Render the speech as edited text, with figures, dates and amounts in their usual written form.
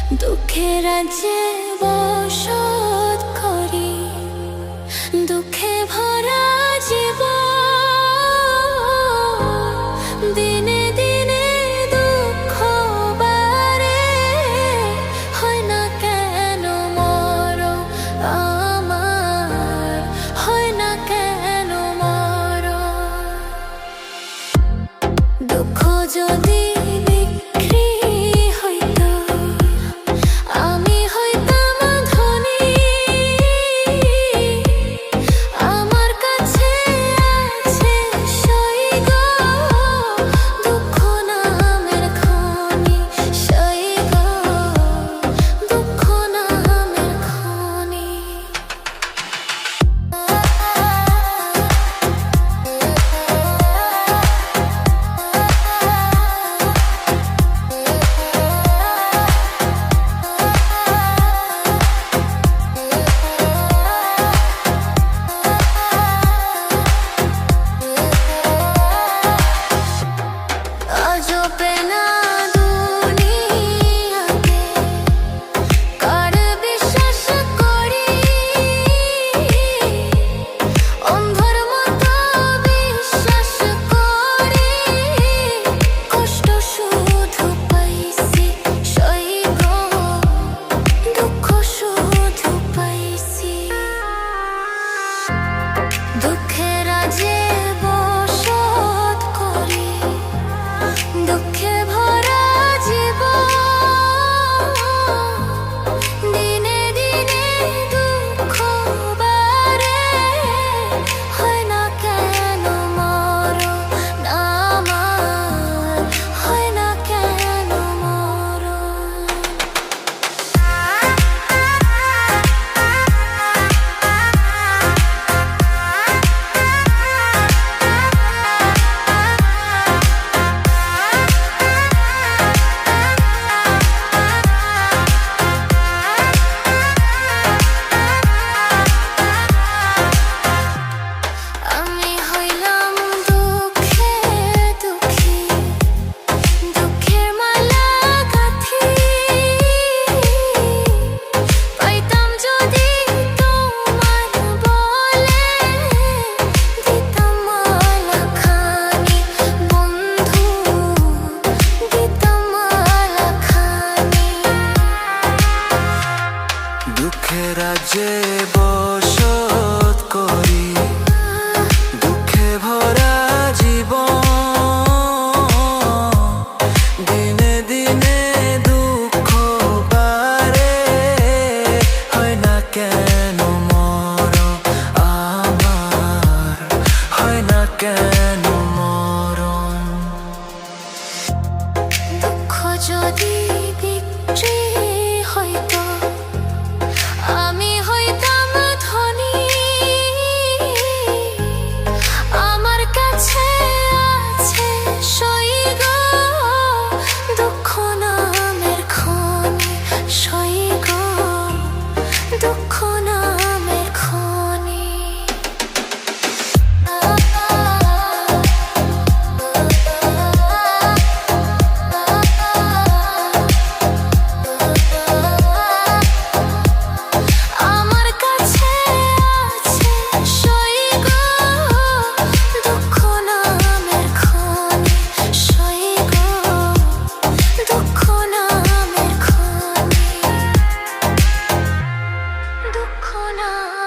দুঃখের রাজ্যে বসত করি, দুঃখে ভরা জীবন। দিনে দিনে দুঃখ বাড়ে, হয় না কেন মরণ আমার, হয় না কেন মরণ। দুঃখ যদি বিক্রি হইতো, আমি হইতাম ধনী। আমার কাছে আছে সইগ, দুঃখ নামের খনি, সইগ, দুঃখ নামের খনি। আজবে না দুনিয়াতে কার বিশ্বাস করি, অন্ধর মতো বিশ্বাস করি। কষ্ট শুধু পাইছি সইগ, দুঃখ শুধু পাইছি। দুঃখের রাজ্যে বসত করি, দুঃখে ভরা জীবন। দিনে দিনে দুঃখ বাড়ে, হয় না কেন মরণ আমার, হয় না কেন মরণ। আমি হইলাম দুঃখে দুঃখী, দুঃখের মালা গাঁথি। পাইতাম যদি তোমার বলে, দিতাম মালা খানি বন্ধু, দিতাম মালা খানি। দুঃখের রাজ্যে বসত করি, দুঃখে ভরা জীবন। দিনে দিনে দুঃখ বাড়ে, হয় না কেন মরণ আমার, হয় না কেন মরণ। দুঃখ যদি বিক্রি হইতো, আমি হইতাম ধনী। আমার কাছে আছে সইগ, দুঃখ নামের খনি, সইগ, দুঃখ নামের খনি। আমার কাছে আছে সইগ, দুঃখ নামের খনি, সইগ, দুঃখ নামের খনি, দুঃখ নামের